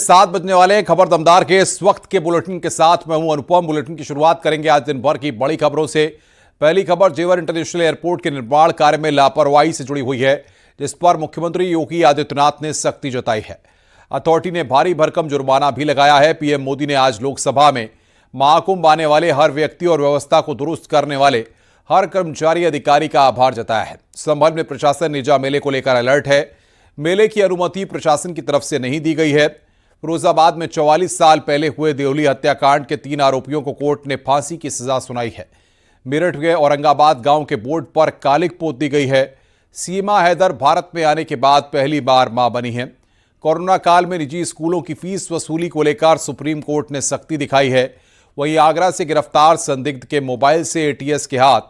7 बजने वाले खबर दमदार के इस वक्त के बुलेटिन के साथ मैं हूं अनुपम। बुलेटिन की शुरुआत करेंगे आज दिन भर की बड़ी खबरों से। पहली खबर जेवर इंटरनेशनल एयरपोर्ट के निर्माण कार्य में लापरवाही से जुड़ी हुई है, जिस पर मुख्यमंत्री योगी आदित्यनाथ ने सख्ती जताई है। अथॉरिटी ने भारी भरकम जुर्माना भी लगाया है। पीएम मोदी ने आज लोकसभा में महाकुंभ आने वाले हर व्यक्ति और व्यवस्था को दुरुस्त करने वाले हर कर्मचारी अधिकारी का आभार जताया है। संभल में प्रशासन नेजा मेले को लेकर अलर्ट है। मेले की अनुमति प्रशासन की तरफ से नहीं दी गई है। फिरोजाबाद में 44 साल पहले हुए देवली हत्याकांड के 3 आरोपियों को कोर्ट ने फांसी की सजा सुनाई है। मेरठ के औरंगाबाद गांव के बोर्ड पर कालिक पोत दी गई है। सीमा हैदर भारत में आने के बाद पहली बार मां बनी है। कोरोना काल में निजी स्कूलों की फीस वसूली को लेकर सुप्रीम कोर्ट ने सख्ती दिखाई है। वहीं आगरा से गिरफ्तार संदिग्ध के मोबाइल से एटीएस के हाथ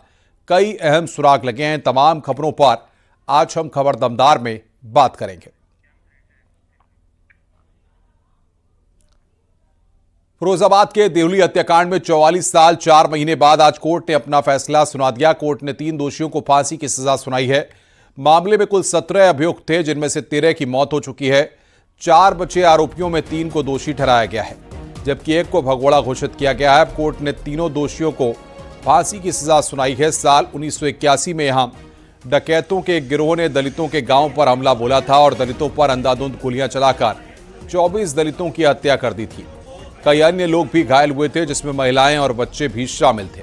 कई अहम सुराग लगे हैं। तमाम खबरों पर आज हम खबर दमदार में बात करेंगे। फिरोजाबाद के देवली हत्याकांड में 44 साल 4 महीने बाद आज कोर्ट ने अपना फैसला सुना दिया। कोर्ट ने 3 दोषियों को फांसी की सजा सुनाई है। मामले में कुल 17 अभियुक्त थे, जिनमें से 13 की मौत हो चुकी है। 4 बचे आरोपियों में 3 को दोषी ठहराया गया है, जबकि 1 को भगोड़ा घोषित किया गया है। कोर्ट ने तीनों दोषियों को फांसी की सजा सुनाई है। साल 1981 में यहां डकैतों के एक गिरोह ने दलितों के गांव पर हमला बोला था और दलितों पर अंधाधुंध गोलियां चलाकर 24 दलितों की हत्या कर दी थी। कई अन्य लोग भी घायल हुए थे, जिसमें महिलाएं और बच्चे भी शामिल थे।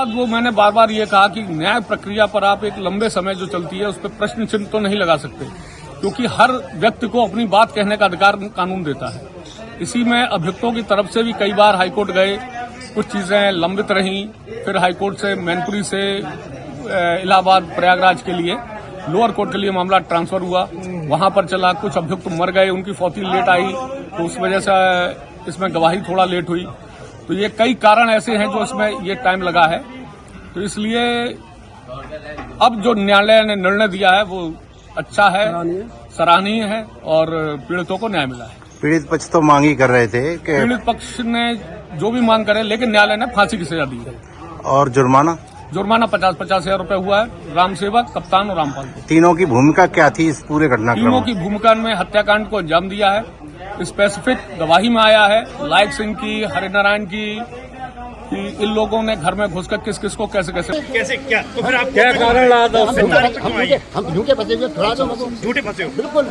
वो मैंने बार बार ये कहा कि न्याय प्रक्रिया पर आप एक लंबे समय जो चलती है उस पर प्रश्न चिन्ह तो नहीं लगा सकते, क्योंकि हर व्यक्ति को अपनी बात कहने का अधिकार कानून देता है। इसी में अभियुक्तों की तरफ से भी कई बार हाईकोर्ट गए, कुछ चीजें लंबित रहीं, फिर हाईकोर्ट से मैनपुरी से इलाहाबाद प्रयागराज के लिए लोअर कोर्ट के लिए मामला ट्रांसफर हुआ, वहां पर चला। कुछ अभियुक्त मर गए, उनकी फौती लेट आई, तो उस वजह से इसमें गवाही थोड़ा लेट हुई। तो ये कई कारण ऐसे हैं जो इसमें ये टाइम लगा है। तो इसलिए अब जो न्यायालय ने निर्णय दिया है वो अच्छा है, सराहनीय है और पीड़ितों को न्याय मिला है। पीड़ित पक्ष तो मांग ही कर रहे थे कि पीड़ित पक्ष ने जो भी मांग करे, लेकिन न्यायालय ने फांसी की सजा दी है। और जुर्माना 50-50 हजार रुपए हुआ है राम सेवक, कप्तान और रामपाल को। तीनों की भूमिका क्या थी इस पूरे घटनाक्रम में? तीनों की भूमिका में हत्याकांड को अंजाम दिया है। स्पेसिफिक गवाही में आया है लायक सिंह की, हरिनारायण की, कि इन लोगों ने घर में घुसकर किस किस को कैसे क्या तो फिर आप क्या कारण रहा था? हम झूठे फंसे हुए, थोड़ा तो झूठे फंसे हो? बिल्कुल।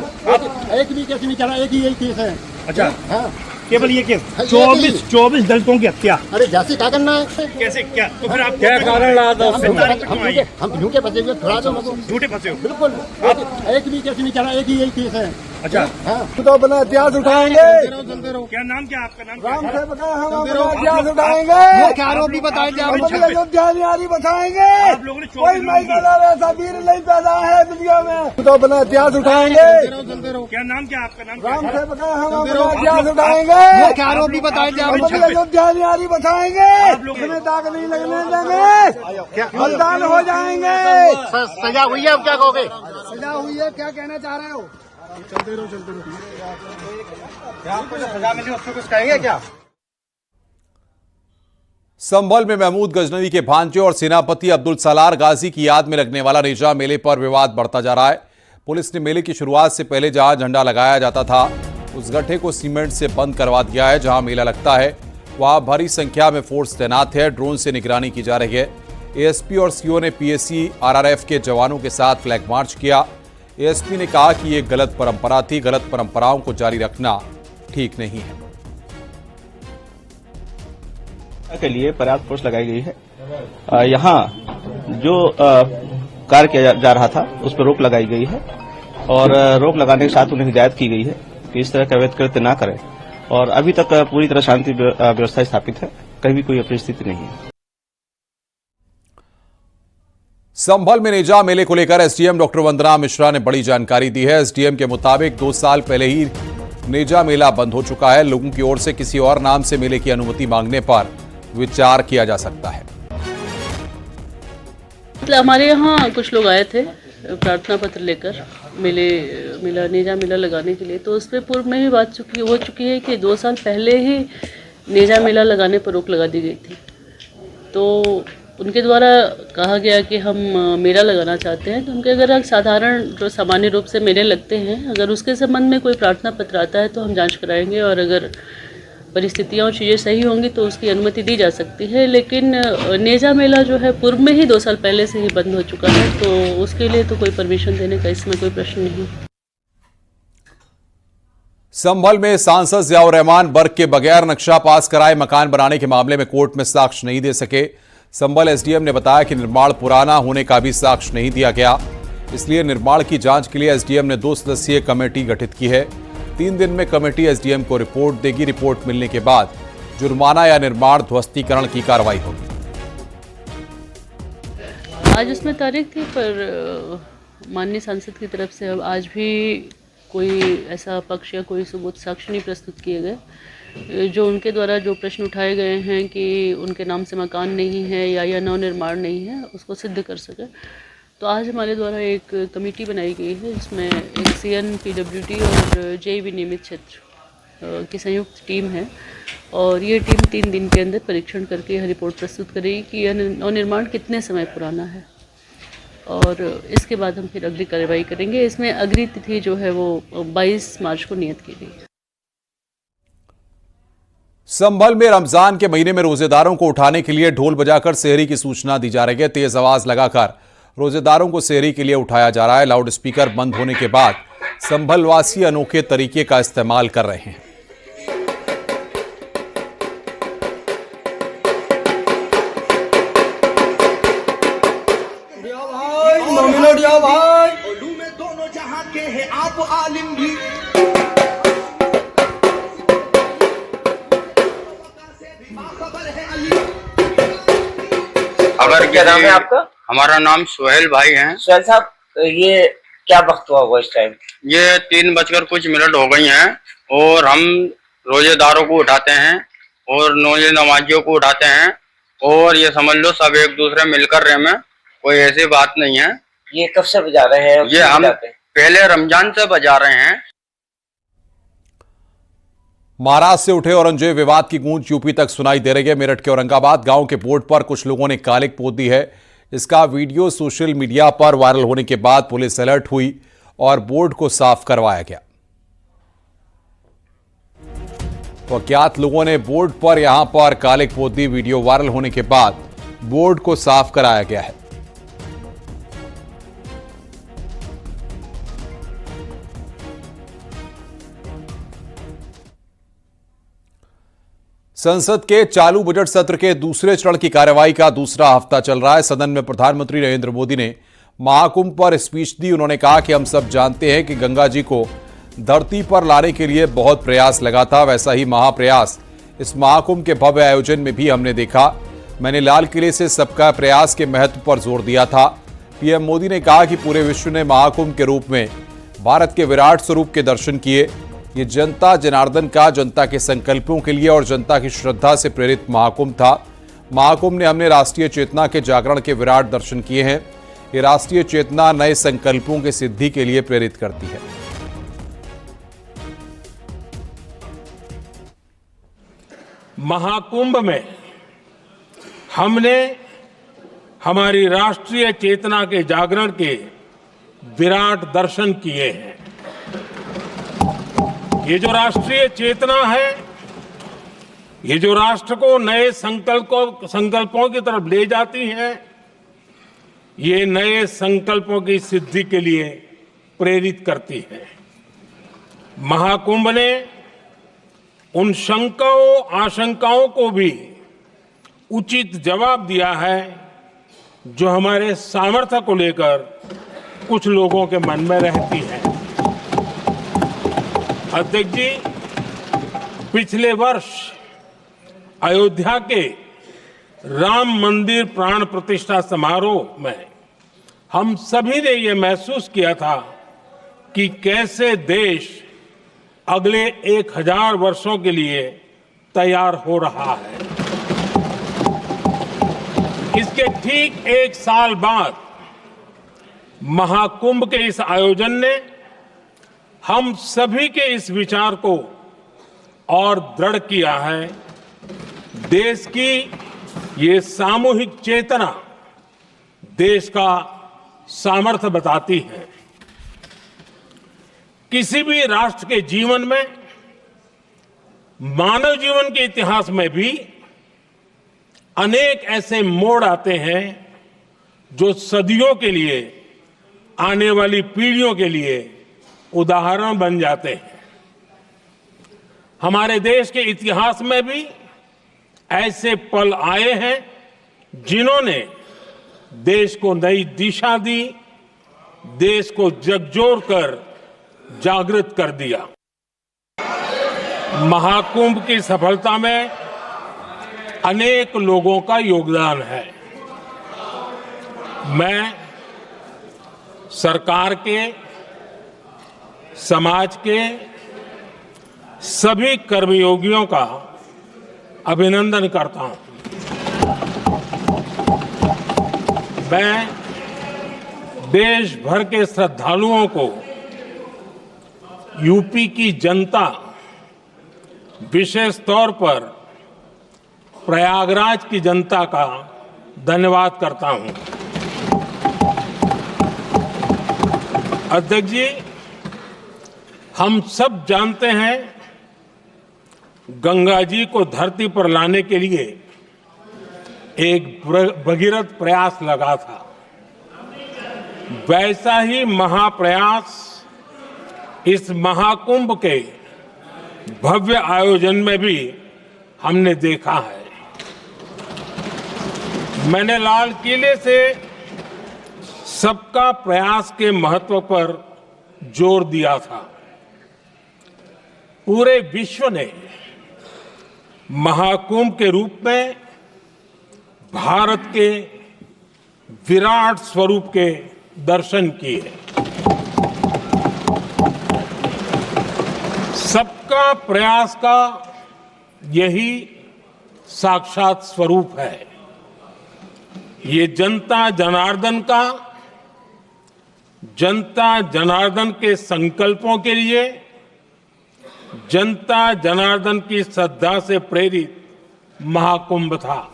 एक भी केस नहीं चला, एक ही यही केस है। अच्छा, हाँ, केवल ये केस? 24 दलितों की हत्या। अरे जैसे क्या करना है? कैसे क्या तो फिर आप क्या कारण रहा था? हम झूठे फंसे हुए, थोड़ा तो झूठे फंसे हो? बिल्कुल। एक भी केस नहीं चला, एक ही यही केस है। अच्छा, हाँ, तो अपना इतिहास उठाएंगे। क्या नाम, क्या आपका नाम? राम से हम अपना इतिहास उठाएंगे। क्या आरोपी बताए बताएंगे। आप लोगों ने 24 ऐसा वीर नहीं पैदा है दुनिया में। तो अपना इतिहास उठाएंगे। क्या नाम, क्या आपका नाम? राम से हम अपना इतिहास उठाएंगे। क्या आरोपी बताए बताएंगे। आप लोग दाग नहीं लगने देंगे, बलिदान हो जाएंगे। सजा हुई है, अब क्या कहोगे? सजा हुई है, क्या कहना चाह रहे हो? चलते रहो। क्या आपको सजा मिली उसको कुछ कहेंगे क्या? संभल में महमूद गजनवी के भांजे और सेनापति अब्दुल सलार गाजी की याद में लगने वाला नेजा मेले पर विवाद बढ़ता जा रहा है। पुलिस ने मेले की शुरुआत से पहले जहां झंडा लगाया जाता था, उस गड्ढे को सीमेंट से बंद करवा दिया है। जहां मेला लगता है वहां भारी संख्या में फोर्स तैनात है। ड्रोन से निगरानी की जा रही है। एएसपी और सीओ ने पीएसी आरआरएफ के जवानों के साथ फ्लैग मार्च किया। एएसपी ने कहा कि यह गलत परंपरा थी, गलत परंपराओं को जारी रखना ठीक नहीं है। के लिए पर्याप्त फोर्स लगाई गई है। यहाँ जो कार्य किया जा रहा था उस पर रोक लगाई गई है और रोक लगाने के साथ उन्हें हिदायत की गई है कि इस तरह का अवैध कृत्य न करें। और अभी तक पूरी तरह शांति व्यवस्था स्थापित है, कहीं भी कोई अपरिस्थिति नहीं है। संभल में नेजा मेले को लेकर एसडीएम डॉक्टर वंदना मिश्रा ने बड़ी जानकारी दी है। एसडीएम के मुताबिक 2 साल पहले ही नेजा मेला बंद हो चुका है। लोगों की ओर से किसी और नाम से मेले की अनुमति मांगने पर विचार किया जा सकता है। हमारे यहाँ कुछ लोग आए थे प्रार्थना पत्र लेकर नेजा मेला लगाने के लिए, तो उस पर पूर्व में भी बात हो चुकी है कि 2 साल पहले ही नेजा मेला लगाने पर रोक लगा दी गई थी। तो उनके द्वारा कहा गया कि हम मेला लगाना चाहते हैं। तो उनके अगर साधारण जो सामान्य रूप से मेले लगते हैं, अगर उसके संबंध में कोई प्रार्थना पत्र आता है तो हम जांच कराएंगे, और अगर परिस्थितियाँ और चीज़ें सही होंगी तो उसकी अनुमति दी जा सकती है। लेकिन नेजा मेला जो है पूर्व में ही 2 साल पहले से ही बंद हो चुका है, तो उसके लिए तो कोई परमिशन देने का इसमें कोई प्रश्न नहीं। संभल में सांसद जियाउर रहमान बर्ग के बगैर नक्शा पास कराए मकान बनाने के मामले में कोर्ट में साक्ष्य नहीं दे सके। संभल एसडीएम ने बताया कि निर्माण पुराना होने का भी साक्ष्य नहीं दिया गया, इसलिए निर्माण की जांच के लिए एसडीएम ने 2 सदस्यीय कमेटी गठित की है। 3 दिन में कमेटी एसडीएम को रिपोर्ट देगी। रिपोर्ट मिलने के बाद जुर्माना या निर्माण ध्वस्तीकरण की कार्रवाई होगी। आज उसमें तारीख थी, पर माननीय सांसद की तरफ से अब आज भी कोई ऐसा पक्ष या कोई सबूत साक्ष्य नहीं प्रस्तुत किए गए। जो उनके द्वारा जो प्रश्न उठाए गए हैं कि उनके नाम से मकान नहीं है या नवनिर्माण नहीं है, उसको सिद्ध कर सके, तो आज हमारे द्वारा एक कमेटी बनाई गई है, जिसमें एक सीएन पीडब्ल्यूडी और जेईबी नियमित क्षेत्र की संयुक्त टीम है, और ये टीम 3 दिन के अंदर परीक्षण करके यह रिपोर्ट प्रस्तुत करेगी कि यह नवनिर्माण कितने समय पुराना है, और इसके बाद हम फिर अगली कार्रवाई करेंगे। इसमें अगली तिथि जो है वो 22 मार्च को नियत की गई है। संभल में रमजान के महीने में रोजेदारों को उठाने के लिए ढोल बजाकर सेहरी की सूचना दी जा रही है। तेज आवाज लगाकर रोजेदारों को सेहरी के लिए उठाया जा रहा है। लाउड स्पीकर बंद होने के बाद संभल वासी अनोखे तरीके का इस्तेमाल कर रहे हैं। दोनों जहां के हैं आप आलिम भी। अगर क्या नाम है आपका? हमारा नाम सुहेल भाई है। सुहेल साहब, ये क्या वक्त हुआ होगा इस टाइम? ये 3:00 हो गई हैं, और हम रोजेदारों को उठाते हैं और नमाजियों को उठाते हैं, और ये समझ लो सब एक दूसरे मिलकर रहे में, कोई ऐसी बात नहीं है। ये कब से बजा रहे हैं? ये हम पहले रमजान से बजा रहे हैं। महाराष्ट्र से उठे औरंगजेब विवाद की गूंज यूपी तक सुनाई दे रही है। मेरठ के औरंगाबाद गांव के बोर्ड पर कुछ लोगों ने कालिक पोत दी है, जिसका वीडियो सोशल मीडिया पर वायरल होने के बाद पुलिस अलर्ट हुई और बोर्ड को साफ करवाया गया। तो अज्ञात लोगों ने बोर्ड पर यहां पर कालिक पोत दी। वीडियो वायरल होने के बाद बोर्ड को साफ कराया गया है। संसद के चालू बजट सत्र के दूसरे चरण की कार्यवाही का दूसरा हफ्ता चल रहा है। सदन में प्रधानमंत्री नरेंद्र मोदी ने महाकुंभ पर स्पीच दी। उन्होंने कहा कि हम सब जानते हैं कि गंगा जी को धरती पर लाने के लिए बहुत प्रयास लगा था, वैसा ही महाप्रयास इस महाकुंभ के भव्य आयोजन में भी हमने देखा। मैंने लाल किले से सबका प्रयास के महत्व पर जोर दिया था। पीएम मोदी ने कहा कि पूरे विश्व ने महाकुंभ के रूप में भारत के विराट स्वरूप के दर्शन किए। ये जनता जनार्दन का, जनता के संकल्पों के लिए और जनता की श्रद्धा से प्रेरित महाकुंभ था। महाकुंभ ने हमने राष्ट्रीय चेतना के जागरण के विराट दर्शन किए हैं। ये राष्ट्रीय चेतना नए संकल्पों की सिद्धि के लिए प्रेरित करती है। महाकुंभ में हमने हमारी राष्ट्रीय चेतना के जागरण के विराट दर्शन किए हैं। ये जो राष्ट्रीय चेतना है, ये जो राष्ट्र को नए संकल्पों की तरफ ले जाती है, ये नए संकल्पों की सिद्धि के लिए प्रेरित करती है। महाकुंभ ने उन शंकाओं आशंकाओं को भी उचित जवाब दिया है जो हमारे सामर्थ्य को लेकर कुछ लोगों के मन में रहती है। अध्यक्ष जी, पिछले वर्ष अयोध्या के राम मंदिर प्राण प्रतिष्ठा समारोह में हम सभी ने ये महसूस किया था कि कैसे देश अगले 1000 वर्षों के लिए तैयार हो रहा है। इसके ठीक 1 साल बाद महाकुंभ के इस आयोजन ने हम सभी के इस विचार को और दृढ़ किया है। देश की ये सामूहिक चेतना देश का सामर्थ्य बताती है। किसी भी राष्ट्र के जीवन में, मानव जीवन के इतिहास में भी अनेक ऐसे मोड़ आते हैं जो सदियों के लिए, आने वाली पीढ़ियों के लिए उदाहरण बन जाते हैं। हमारे देश के इतिहास में भी ऐसे पल आए हैं जिन्होंने देश को नई दिशा दी, देश को झकझोर कर जागृत कर दिया। महाकुंभ की सफलता में अनेक लोगों का योगदान है। मैं सरकार के, समाज के सभी कर्मयोगियों का अभिनंदन करता हूं। मैं देश भर के श्रद्धालुओं को, यूपी की जनता, विशेष तौर पर प्रयागराज की जनता का धन्यवाद करता हूं। अध्यक्ष जी, हम सब जानते हैं गंगा जी को धरती पर लाने के लिए एक भगीरथ प्रयास लगा था। वैसा ही महाप्रयास इस महाकुंभ के भव्य आयोजन में भी हमने देखा है। मैंने लाल किले से सबका प्रयास के महत्व पर जोर दिया था। पूरे विश्व ने महाकुंभ के रूप में भारत के विराट स्वरूप के दर्शन किए। सबका प्रयास का यही साक्षात स्वरूप है। ये जनता जनार्दन के संकल्पों के लिए, जनता जनार्दन की श्रद्धा से प्रेरित महाकुंभ था।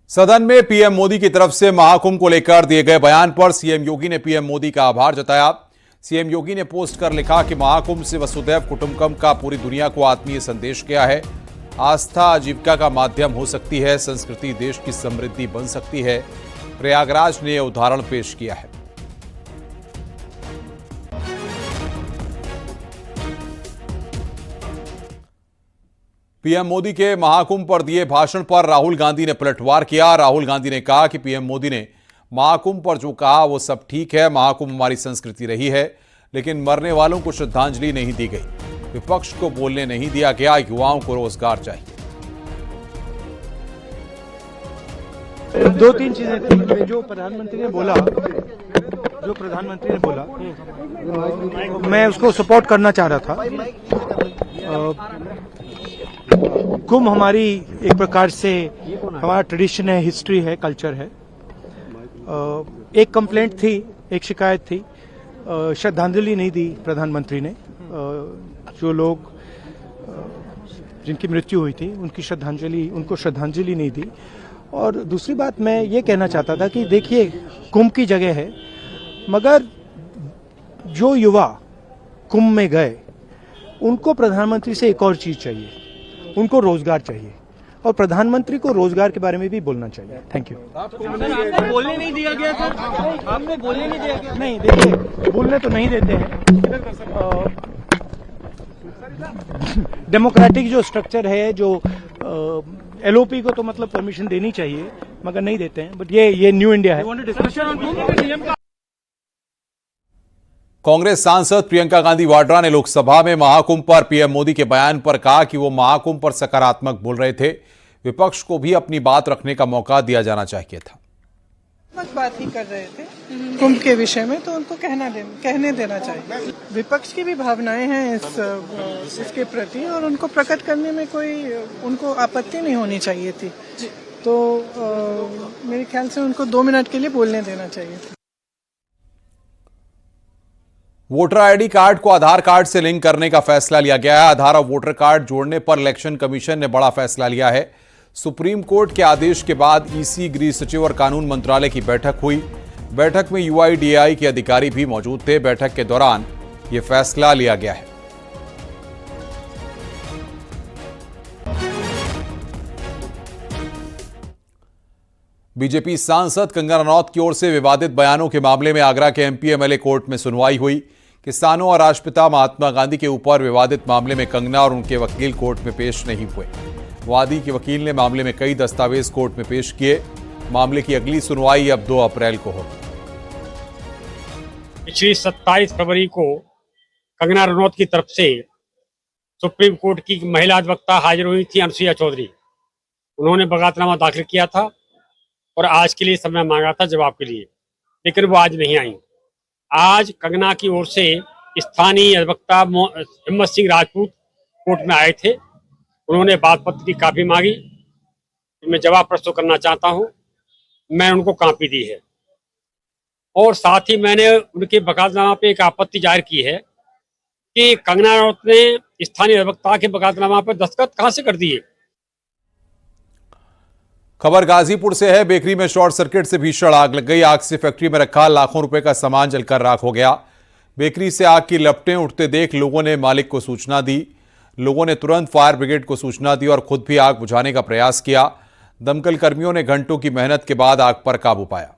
सदन में पीएम मोदी की तरफ से महाकुंभ को लेकर दिए गए बयान पर सीएम योगी ने पीएम मोदी का आभार जताया। सीएम योगी ने पोस्ट कर लिखा कि महाकुंभ से वसुधैव कुटुंबकम का पूरी दुनिया को आत्मीय संदेश गया है। आस्था आजीविका का माध्यम हो सकती है, संस्कृति देश की समृद्धि बन सकती है। प्रयागराज ने यह उदाहरण पेश किया है। पीएम मोदी के महाकुंभ पर दिए भाषण पर राहुल गांधी ने पलटवार किया। राहुल गांधी ने कहा कि पीएम मोदी ने महाकुंभ पर जो कहा वो सब ठीक है, महाकुंभ हमारी संस्कृति रही है, लेकिन मरने वालों को श्रद्धांजलि नहीं दी गई, विपक्ष को बोलने नहीं दिया गया, युवाओं को रोजगार चाहिए। दो तीन चीजें थी जो प्रधानमंत्री ने बोला, मैं उसको सपोर्ट करना चाह रहा था। कुंभ हमारी एक प्रकार से हमारा ट्रेडिशन है, हिस्ट्री है, कल्चर है। एक कंप्लेंट थी, एक शिकायत थी, श्रद्धांजलि नहीं दी प्रधानमंत्री ने। जो लोग जिनकी मृत्यु हुई थी उनको श्रद्धांजलि नहीं दी। और दूसरी बात मैं ये कहना चाहता था कि देखिए, कुंभ की जगह है, मगर जो युवा कुंभ में गए उनको प्रधानमंत्री से एक और चीज चाहिए, उनको रोजगार चाहिए, और प्रधानमंत्री को रोजगार के बारे में भी बोलना चाहिए। Thank you. आपको बोलने नहीं दिया गया सर? आपको बोलने नहीं दिया गया? नहीं, देखिए, बोलने तो नहीं देते हैं। डेमोक्रेटिक जो स्ट्रक्चर है, जो एलओपी को तो मतलब परमिशन देनी चाहिए, मगर नहीं देते हैं। बट ये न्यू इंडिया है। कांग्रेस सांसद प्रियंका गांधी वाड्रा ने लोकसभा में महाकुंभ पर पीएम मोदी के बयान पर कहा कि वो महाकुंभ पर सकारात्मक बोल रहे थे, विपक्ष को भी अपनी बात रखने का मौका दिया जाना चाहिए था। बात ही कर रहे थे कुंभ के विषय में, तो उनको कहने देना चाहिए। विपक्ष की भी भावनाएं हैं इसके प्रति, और उनको प्रकट करने में कोई उनको आपत्ति नहीं होनी चाहिए थी। तो मेरे ख्याल से उनको 2 मिनट के लिए बोलने देना चाहिए था। वोटर आईडी कार्ड को आधार कार्ड से लिंक करने का फैसला लिया गया है। आधार और वोटर कार्ड जोड़ने पर इलेक्शन कमीशन ने बड़ा फैसला लिया है। सुप्रीम कोर्ट के आदेश के बाद ईसी, गृह सचिव और कानून मंत्रालय की बैठक हुई। बैठक में यूआईडीएआई के अधिकारी भी मौजूद थे। बैठक के दौरान यह फैसला लिया गया है। बीजेपी सांसद कंगना रनौत की ओर से विवादित बयानों के मामले में आगरा के एमपी एमएलए कोर्ट में सुनवाई हुई। किसानों और राष्ट्रपिता महात्मा गांधी के ऊपर विवादित मामले में कंगना और उनके वकील कोर्ट में पेश नहीं हुए। वादी के वकील ने मामले में कई दस्तावेज कोर्ट में पेश किए। मामले की अगली सुनवाई अब 2 अप्रैल को होगी। पिछली 27 फरवरी को कंगना रनौत की तरफ से सुप्रीम कोर्ट की महिला अधिवक्ता हाजिर हुई थी, अनुसुईया चौधरी। उन्होंने बगावतनामा दाखिल किया था और आज के लिए समय मांगा था जवाब के लिए, लेकिन वो आज नहीं आई। आज कंगना की ओर से स्थानीय अधिवक्ता हिम्मत सिंह राजपूत कोर्ट में आए थे। उन्होंने बात पत्र की कॉपी मांगी। मैं जवाब प्रस्तुत करना चाहता हूं। मैं उनको कॉपी दी है और साथ ही मैंने उनके बगावतनामा पे एक आपत्ति जाहिर की है कि कंगना रनौत ने स्थानीय अधिवक्ता के बगावतनामा पर दस्तखत कहां से कर दिए। खबर गाजीपुर से है। बेकरी में शॉर्ट सर्किट से भीषण आग लग गई। आग से फैक्ट्री में रखा लाखों रुपए का सामान जलकर राख हो गया। बेकरी से आग की लपटें उठते देख लोगों ने मालिक को सूचना दी। लोगों ने तुरंत फायर ब्रिगेड को सूचना दी और खुद भी आग बुझाने का प्रयास किया। दमकल कर्मियों ने घंटों की मेहनत के बाद आग पर काबू पाया।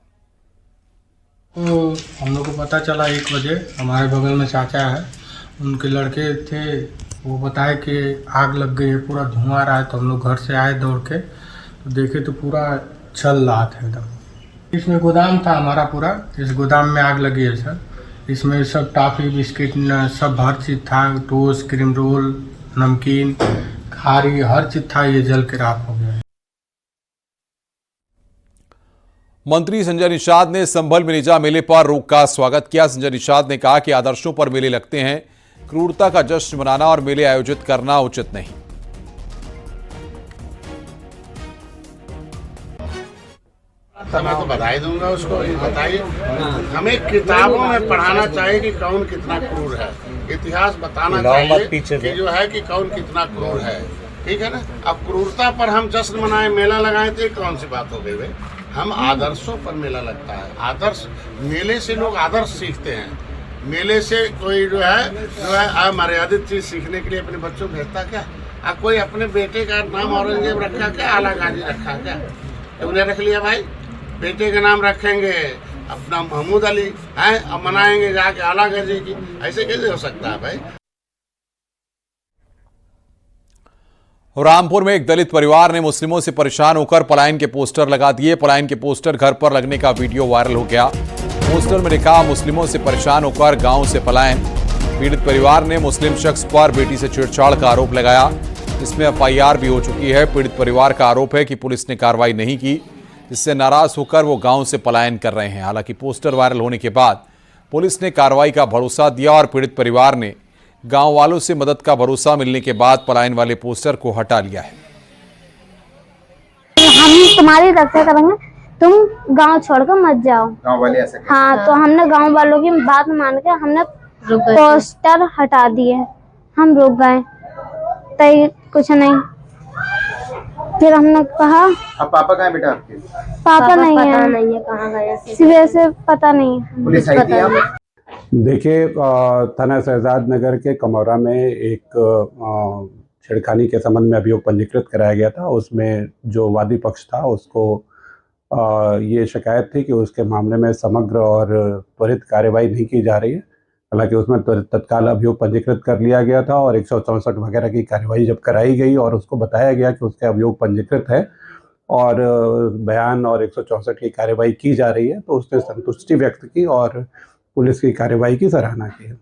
तो हम लोग को पता चला 1 बजे, हमारे बगल में चाचा है, उनके लड़के थे, वो बताए कि आग लग गई है, पूरा धुआं आ रहा है। तो हम लोग घर से आए दौड़ के, तो देखे तो पूरा चल रहा था एकदम। इसमें गोदाम था हमारा पूरा, इस गोदाम में आग लगी है सर। इसमें सब टॉफी, बिस्किट, सब हर चीज़ था, टोस्ट, क्रीम रोल, नमकीन, खारी, हर चीज़ था। ये जल के राख हो गया। मंत्री संजय निषाद ने संभल मिनिजा मेले पर रोक का स्वागत किया। संजय निषाद ने कहा कि आदर्शों पर मेले लगते हैं, क्रूरता का जश्न मनाना और मेले आयोजित करना उचित नहीं। मैं तो बधाई दूंगा उसको। बताइए, हमें किताबों में पढ़ाना चाहिए कि कौन कितना क्रूर है। इतिहास बताना चाहिए कि जो है कि कौन कितना क्रूर है। ठीक है ना। अब क्रूरता पर हम जश्न मनाएं, मेला लगाएं तो कौन सी बात हो गई भाई। हम आदर्शों पर मेला लगता है। आदर्श, मेले से लोग आदर्श सीखते हैं। मेले से कोई जो है अमर्यादित चीज सीखने के लिए अपने बच्चों को भेजता क्या? अब कोई अपने बेटे का नाम औरंगजेब रखा क्या, आला गाजी रखा क्या? तुमने रख लिया भाई, बेटे का नाम रखेंगे अपना महमूद अली है, अब मनाएंगे जाके आला गाजी की। ऐसे कैसे हो सकता है भाई। रामपुर में एक दलित परिवार ने मुस्लिमों से परेशान होकर पलायन के पोस्टर लगा दिए। पलायन के पोस्टर घर पर लगने का वीडियो वायरल हो गया। पोस्टर में लिखा, मुस्लिमों से परेशान होकर गांव से पलायन। पीड़ित परिवार ने मुस्लिम शख्स पर बेटी से छेड़छाड़ का आरोप लगाया। इसमें एफआईआर भी हो चुकी है। पीड़ित परिवार का आरोप है कि पुलिस ने कार्रवाई नहीं की, जिससे नाराज होकर वो गांव से पलायन कर रहे हैं। हालांकि पोस्टर वायरल होने के बाद पुलिस ने कार्रवाई का भरोसा दिया और पीड़ित परिवार ने गांव वालों से मदद का भरोसा मिलने के बाद पलायन वाले पोस्टर को हटा लिया है। हम तुम्हारी रक्षा करेंगे, तुम गांव छोड़कर मत जाओ। गांव वाले ऐसे? हाँ, तो हमने गांव वालों की बात मान के हमने पोस्टर हटा दिए। हम रुक गए, तो कुछ नहीं। फिर हमने कहा, अब पापा कहाँ है बेटा आपके? पापा नहीं है कहाँ गए, सुबह से पता नहीं। पुलिस आई थी आप? देखिए, थाना शहजाद नगर के कमौरा में एक छेड़खानी के संबंध में अभियोग पंजीकृत कराया गया था। उसमें जो वादी पक्ष था उसको ये शिकायत थी कि उसके मामले में समग्र और त्वरित कार्रवाई नहीं की जा रही है। हालांकि उसमें तत्काल अभियोग पंजीकृत कर लिया गया था और 164 वगैरह की कार्रवाई जब कराई गई और उसको बताया गया कि उसके अभियोग पंजीकृत है और बयान और 164 की कार्रवाई की जा रही है, तो उसने संतुष्टि व्यक्त की और पुलिस की कार्रवाई की सराहना की।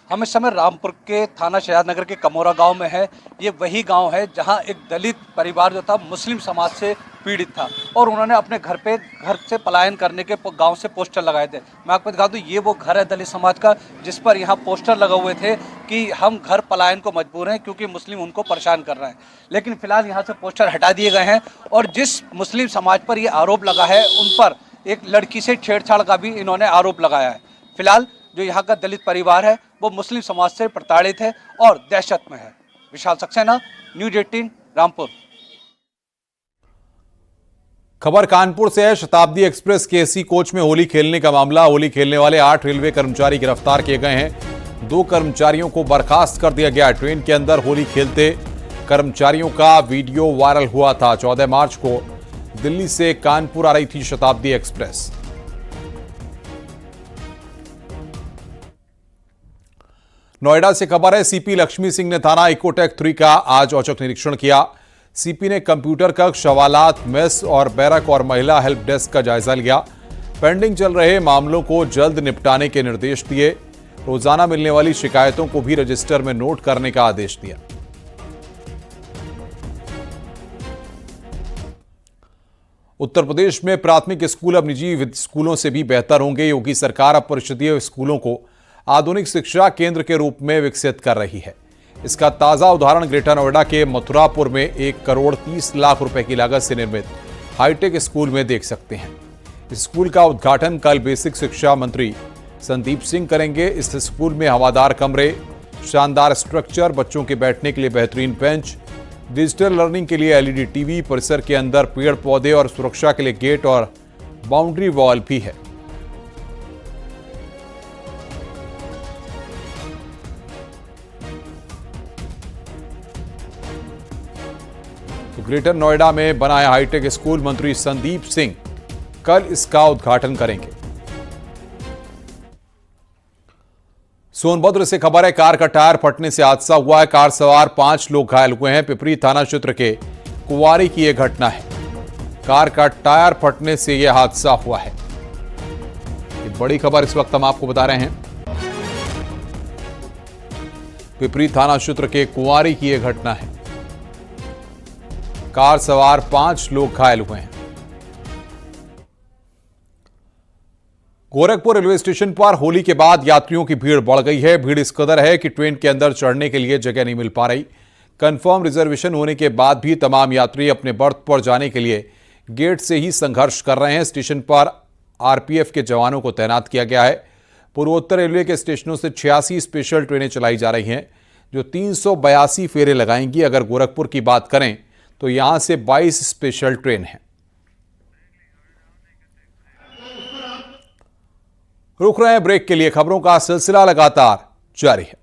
हम इस समय रामपुर के थाना शहजाद नगर के कमौरा गांव में है। ये वही गांव है जहां एक दलित परिवार जो था मुस्लिम समाज से पीड़ित था और उन्होंने अपने घर से पलायन करने के गांव से पोस्टर लगाए थे। मैं आपको दिखा दूं, ये वो घर है दलित समाज का जिस पर यहाँ पोस्टर लगे हुए थे कि हम घर पलायन को मजबूर हैं क्योंकि मुस्लिम उनको परेशान कर रहे हैं। लेकिन फिलहाल यहाँ से पोस्टर हटा दिए गए हैं और जिस मुस्लिम समाज पर ये आरोप लगा है उन पर एक लड़की से छेड़छाड़ का भी इन्होंने आरोप लगाया है। फिलहाल जो यहाँ का दलित परिवार है वो मुस्लिम समाज से प्रताड़ित है और दहशत में है। विशाल सक्सेना, न्यूज़ 18 रामपुर। खबर कानपुर से है। शताब्दी एक्सप्रेस के एसी कोच में होली खेलने का मामला। होली खेलने वाले 8 रेलवे कर्मचारी गिरफ्तार किए गए हैं। 2 कर्मचारियों को बर्खास्त कर दिया गया। ट्रेन के अंदर होली खेलते कर्मचारियों का वीडियो वायरल हुआ था। 14 मार्च को दिल्ली से कानपुर आ रही थी शताब्दी एक्सप्रेस। नोएडा से खबर है। सीपी लक्ष्मी सिंह ने थाना इकोटेक 3 का आज औचक निरीक्षण किया। सीपी ने कंप्यूटर कक्ष, हवालात, मेस और बैरक और महिला हेल्प डेस्क का जायजा लिया। पेंडिंग चल रहे मामलों को जल्द निपटाने के निर्देश दिए। रोजाना मिलने वाली शिकायतों को भी रजिस्टर में नोट करने का आदेश दिया। उत्तर प्रदेश में प्राथमिक स्कूल अब निजी स्कूलों से भी बेहतर होंगे। योगी सरकार अब परिषदीय स्कूलों को आधुनिक शिक्षा केंद्र के रूप में विकसित कर रही है। इसका ताजा उदाहरण ग्रेटर नोएडा के मथुरापुर में 1 करोड़ 30 लाख रुपए की लागत से निर्मित हाईटेक स्कूल में देख सकते हैं। इस स्कूल का उद्घाटन कल बेसिक शिक्षा मंत्री संदीप सिंह करेंगे। इस स्कूल में हवादार कमरे, शानदार स्ट्रक्चर, बच्चों के बैठने के लिए बेहतरीन बेंच, डिजिटल लर्निंग के लिए एलईडी टीवी, परिसर के अंदर पेड़ पौधे और सुरक्षा के लिए गेट और बाउंड्री वॉल भी है। तो ग्रेटर नोएडा में बनाया हाईटेक स्कूल मंत्री संदीप सिंह कल इसका उद्घाटन करेंगे। सोनभद्र से खबर है। कार का टायर फटने से हादसा हुआ है। कार सवार 5 लोग घायल हुए हैं। पिपरी थाना क्षेत्र के कुंवारी की यह घटना है। कार का टायर फटने से यह हादसा हुआ है। ये बड़ी खबर इस वक्त हम आपको बता रहे हैं। पिपरी थाना क्षेत्र के कुंवारी की यह घटना है। कार सवार 5 लोग घायल हुए हैं। गोरखपुर रेलवे स्टेशन पर होली के बाद यात्रियों की भीड़ बढ़ गई है। भीड़ इस कदर है कि ट्रेन के अंदर चढ़ने के लिए जगह नहीं मिल पा रही। कंफर्म रिजर्वेशन होने के बाद भी तमाम यात्री अपने बर्थ पर जाने के लिए गेट से ही संघर्ष कर रहे हैं। स्टेशन पर आरपीएफ के जवानों को तैनात किया गया है। पूर्वोत्तर रेलवे के स्टेशनों से 86 स्पेशल ट्रेनें चलाई जा रही हैं, जो 382 फेरे लगाएंगी। अगर गोरखपुर की बात करें तो यहां से 22 स्पेशल ट्रेन हैं। रुक रहे हैं ब्रेक के लिए। खबरों का सिलसिला लगातार जारी है।